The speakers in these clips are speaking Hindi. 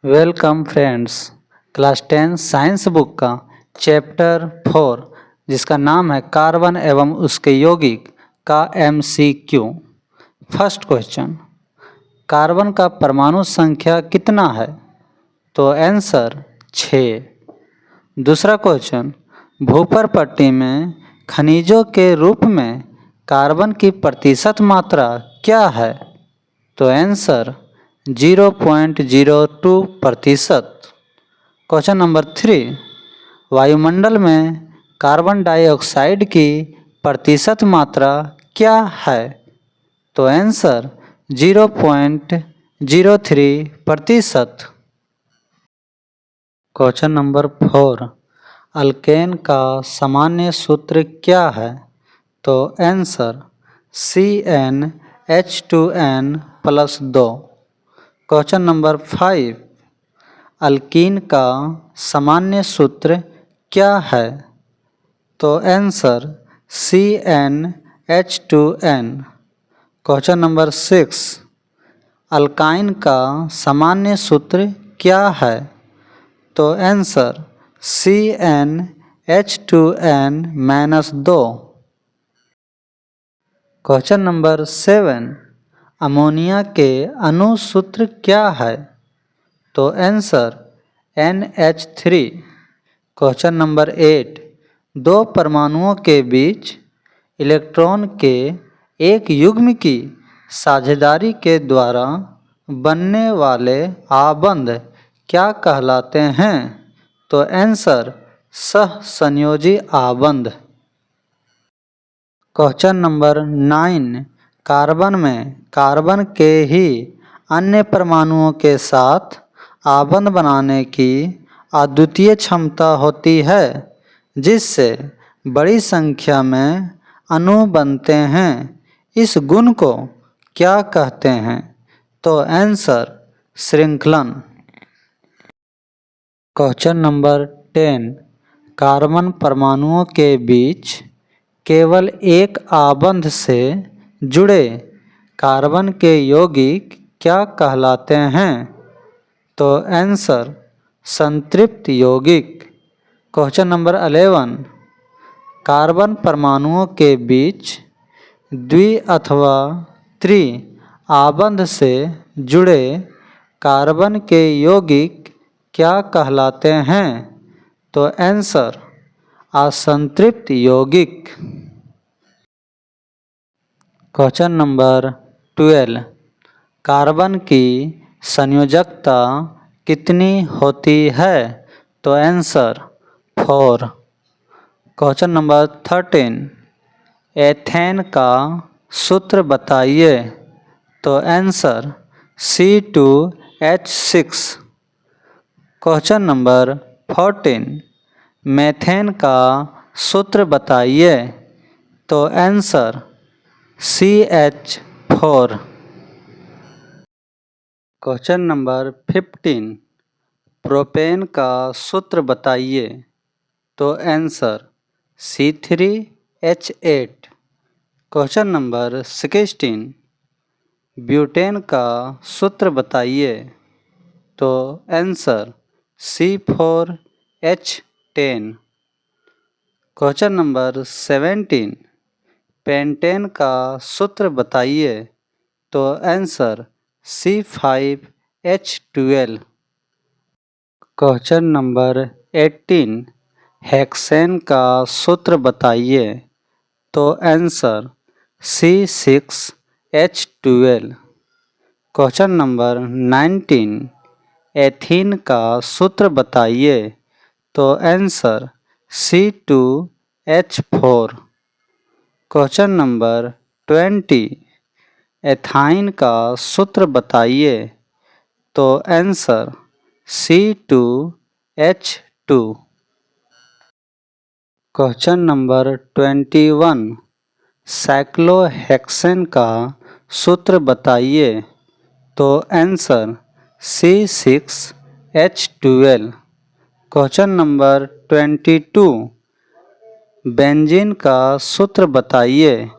Welcome friends. Class 10 science book का चैप्टर 4 जिसका नाम है कार्बन एवं उसके यौगिक का MCQ। फर्स्ट क्वेश्चन, कार्बन का परमाणु संख्या कितना है? तो आंसर 6। दूसरा क्वेश्चन, भूपर पट्टी में खनिजों के रूप में कार्बन की प्रतिशत मात्रा क्या है? तो आंसर 0.02%। क्वेश्चन नंबर 3, वायुमंडल में कार्बन डाइऑक्साइड की प्रतिशत मात्रा क्या है? तो आंसर 0.03%। क्वेश्चन नंबर 4, अल्केन का सामान्य सूत्र क्या है? तो answer CnH2n+2। Question number 5, alkyne का सामान्य सूत्र क्या है? तो answer CnH2n। Question number 6, alkyne का सामान्य सूत्र क्या है? तो answer CnH2n-2। Question number 7, ammonia के अणु सूत्र क्या है? तो आंसर NH3। क्वेश्चन नंबर 8, दो परमाणुओं के बीच इलेक्ट्रॉन के एक युग्म की साझेदारी के द्वारा बनने वाले आबंध क्या कहलाते हैं? तो आंसर सहसंयोजी आबंध। क्वेश्चन नंबर 9, कार्बन में कार्बन के ही अन्य परमाणुओं के साथ आबंध बनाने की अद्वितीय क्षमता होती है जिससे बड़ी संख्या में अणु बनते हैं। इस गुण को क्या कहते हैं? तो आंसर श्रृंखलन। क्वेश्चन नंबर 10, कार्बन परमाणुओं के बीच केवल एक आबंध से जुड़े कार्बन के यौगिक क्या कहलाते हैं? तो आंसर संतृप्त यौगिक। क्वेश्चन नंबर 11, कार्बन परमाणुओं के बीच द्वि अथवा त्रि आबंध से जुड़े कार्बन के यौगिक क्या कहलाते हैं? तो आंसर असंतृप्त यौगिक। क्वेश्चन नंबर 12, कार्बन की संयोजकता कितनी होती है? तो आंसर 4। क्वेश्चन नंबर 13, एथेन का सूत्र बताइए। तो answer C2H6। Question number 14, methane का सूत्र बताइए। तो answer CH4। Question number 15, propane का सूत्र बताइए। तो answer C3H8। Question number 16, butane का सूत्र बताइए। तो answer C4H10। Question number 17, pentane का सूत्र बताइए। तो answer C5H12। Question number 18, hexane का सूत्र बताइए। तो answer C6H12। Question number 19, ethene का सूत्र बताइए। तो answer C2H4। Question number 20, ethyne का सूत्र बताइए। तो answer C2H2। Question number 21, cyclohexane का सूत्र बताइए। तो answer C6H12। Question number 22, benzene का सूत्र बताइए।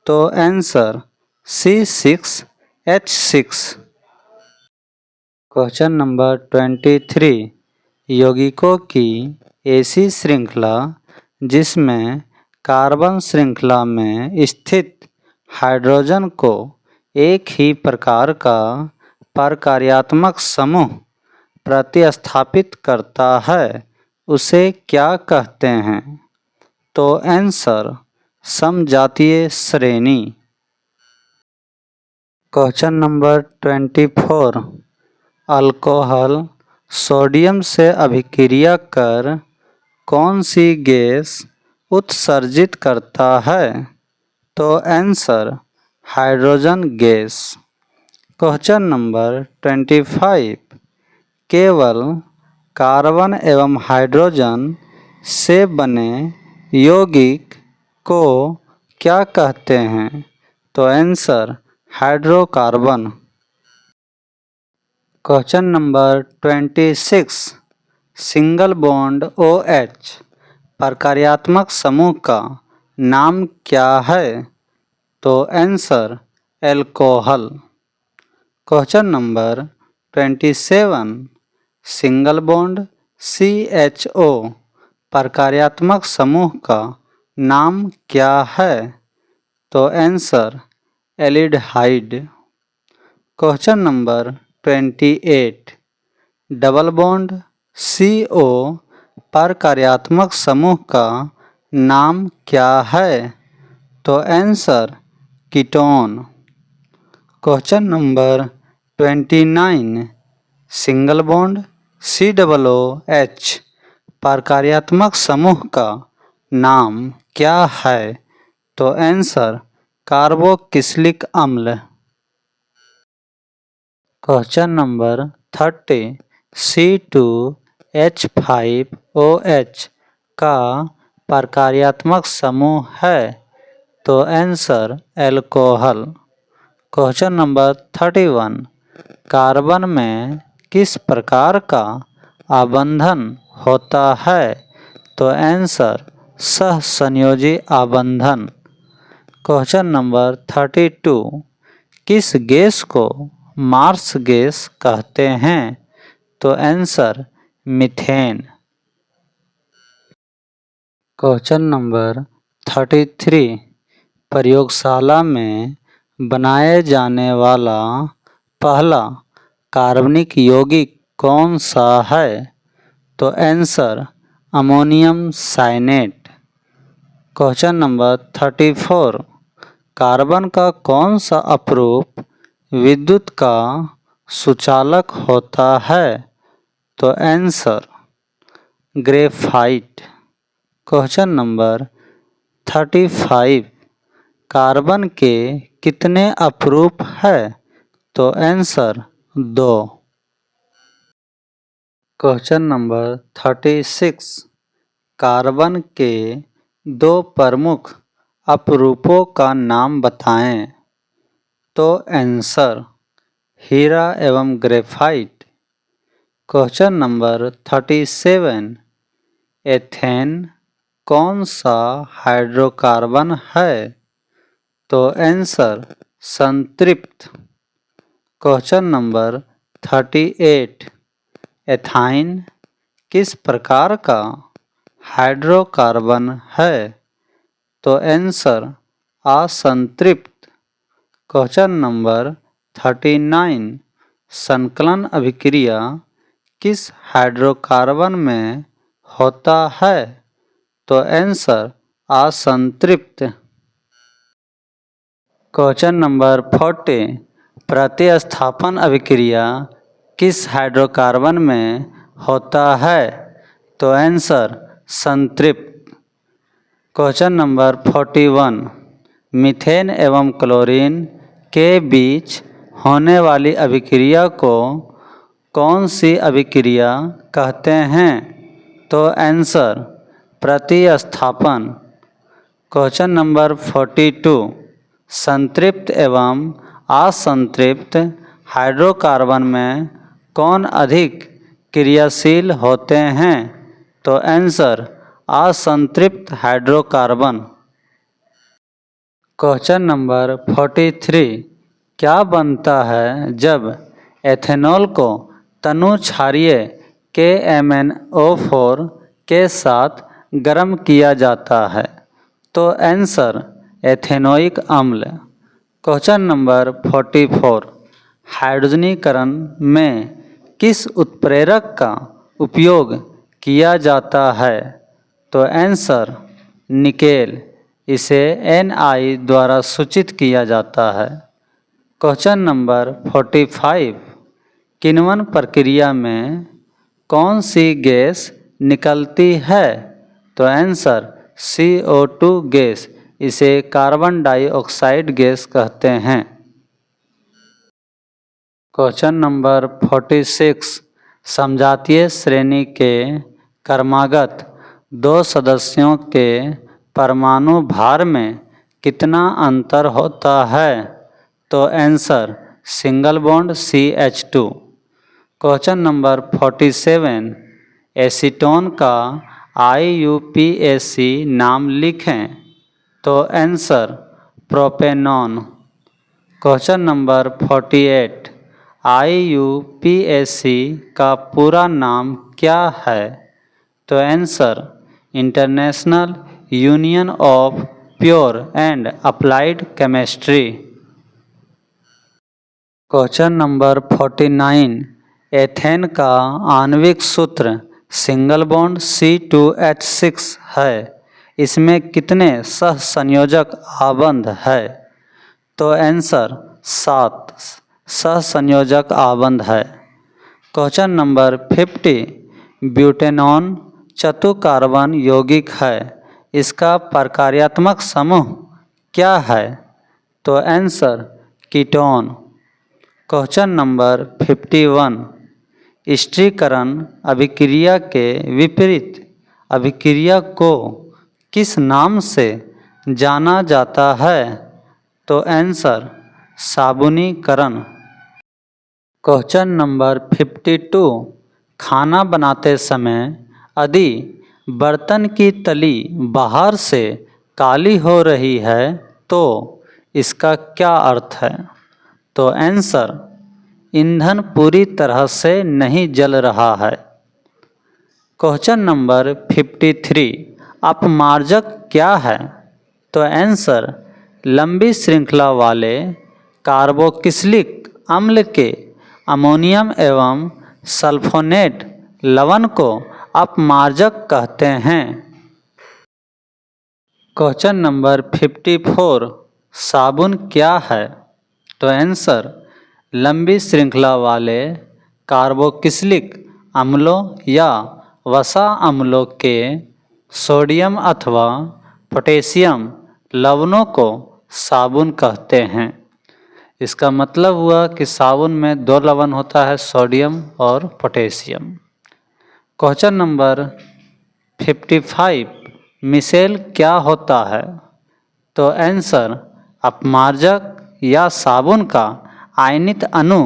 तो आंसर C6H6। क्वेश्चन नंबर 23, यौगिकों की ऐसी श्रृंखला जिसमें कार्बन श्रृंखला में स्थित हाइड्रोजन को एक ही प्रकार का परकार्यात्मक समूह प्रतिस्थापित करता है उसे क्या कहते हैं? तो आंसर समजातीय श्रेणी। क्वेश्चन नंबर 24, अल्कोहल सोडियम से अभिक्रिया कर कौन सी गैस उत्सर्जित करता है? तो answer hydrogen gas. Question number 25, केवल कार्बन एवं हाइड्रोजन से बने यौगिक को क्या कहते हैं? तो answer hydrocarbon. Question number 26, single bond OH प्रकार्यात्मक समूह का नाम क्या है? तो answer alcohol. Question number 27, single bond CHO प्रकार्यात्मक समूह का नाम क्या है? तो answer aldehyde. Question number 28, double bond CO प्रकार्यात्मक समूह का नाम क्या है? तो answer ketone. Question number 29, single bond COOH प्रकार्यात्मक समूह का नाम क्या है? तो आंसर कार्बोक्सिलिक अम्ल। क्वेश्चन नंबर 30, C2H5OH का प्रकार्यात्मक समूह है? तो answer alcohol. Question number 31, carbon में किस प्रकार का आबंधन होता है? तो आंसर सहसंयोजी आबंधन। क्वेश्चन नंबर 32, किस गैस को मार्स गैस कहते हैं? तो आंसर मीथेन। क्वेश्चन नंबर 33, प्रयोगशाला में बनाए जाने वाला पहला कार्बनिक यौगिक कौन सा है? तो answer ammonium cyanate. Question number 34, carbon का कौन सा अपरूप विद्युत का सुचालक होता है? तो answer graphite. Question number 35, carbon के कितने अपरूप है? तो आंसर 2। क्वेश्चन नंबर 36, कार्बन के दो प्रमुख अपरूपों का नाम बताएं। तो आंसर हीरा एवं ग्रेफाइट। क्वेश्चन नंबर 37, एथेन कौन सा हाइड्रोकार्बन है? तो आंसर संतृप्त। क्वेश्चन नंबर 38, एथाइन किस प्रकार का हाइड्रोकार्बन है? तो आंसर असंतृप्त। क्वेश्चन नंबर 39, संकलन अभिक्रिया किस हाइड्रोकार्बन में होता है? तो आंसर असंतृप्त। क्वेश्चन नंबर 40, प्रतिस्थापन अभिक्रिया किस हाइड्रोकार्बन में होता है? तो आंसर संतृप्त। क्वेश्चन नंबर 41, मीथेन एवं क्लोरीन के बीच होने वाली अभिक्रिया को कौन सी अभिक्रिया कहते हैं? तो आंसर प्रतिस्थापन। क्वेश्चन नंबर 42, संतृप्त एवं असंतृप्त हाइड्रोकार्बन में कौन अधिक क्रियाशील होते हैं? तो आंसर असंतृप्त हाइड्रोकार्बन। क्वेश्चन नंबर 43, क्या बनता है जब एथेनॉल को तनु क्षारीय KMnO4 के साथ गर्म किया जाता है? तो आंसर एथेनोइक अम्ल। क्वेश्चन नंबर 44 हाइड्रोजनीकरण में किस उत्प्रेरक का उपयोग किया जाता है? तो आंसर निकेल। इसे Ni द्वारा सूचित किया जाता है। क्वेश्चन नंबर 45 किण्वन प्रक्रिया में कौन सी गैस निकलती है? तो आंसर CO2 गैस। इसे कार्बन डाइऑक्साइड गैस कहते हैं। क्वेश्चन नंबर 46 समजातीय श्रेणी के क्रमागत 2 सदस्यों के परमाणु भार में कितना अंतर होता है? तो answer single bond CH2। Question number 47 acetone का IUPAC नाम लिखें। तो answer propanone. Question number 48 IUPAC का पूरा नाम क्या है? तो answer international union of pure and applied chemistry. Question number 49 ethane का आणविक सूत्र सिंगल बॉन्ड C2H6 है। इसमें कितने सहसंयोजक आबंध है? तो आंसर 7 सहसंयोजक आबंध है। क्वेश्चन नंबर 50 ब्यूटेनॉन चतुकार्बन यौगिक है। इसका प्रकार्यात्मक समूह क्या है? तो आंसर कीटोन। क्वेश्चन नंबर 51 स्टिरीकरण अभिक्रिया के विपरीत अभिक्रिया को किस नाम से जाना जाता है? तो आंसर साबुनीकरण। क्वेश्चन नंबर 52 खाना बनाते समय यदि बर्तन की तली बाहर से काली हो रही है तो इसका क्या अर्थ है? तो आंसर ईंधन पूरी तरह से नहीं जल रहा है। क्वेश्चन नंबर 53 अपमार्जक क्या है? तो आंसर लंबी श्रृंखला वाले कार्बोक्सिलिक अम्ल के अमोनियम एवं सल्फोनेट लवण को अपमार्जक कहते हैं। क्वेश्चन नंबर 54 साबुन क्या है? तो आंसर लंबी श्रृंखला वाले कार्बोक्सिलिक अम्लों या वसा अम्लों के सोडियम अथवा पोटेशियम लवणों को साबुन कहते हैं। इसका मतलब हुआ कि साबुन में 2 लवण होता है, सोडियम और पोटेशियम। क्वेश्चन नंबर 55 मिसेल क्या होता है? तो आंसर अपमार्जक या साबुन का आयनित अणु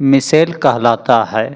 मिसेल कहलाता है।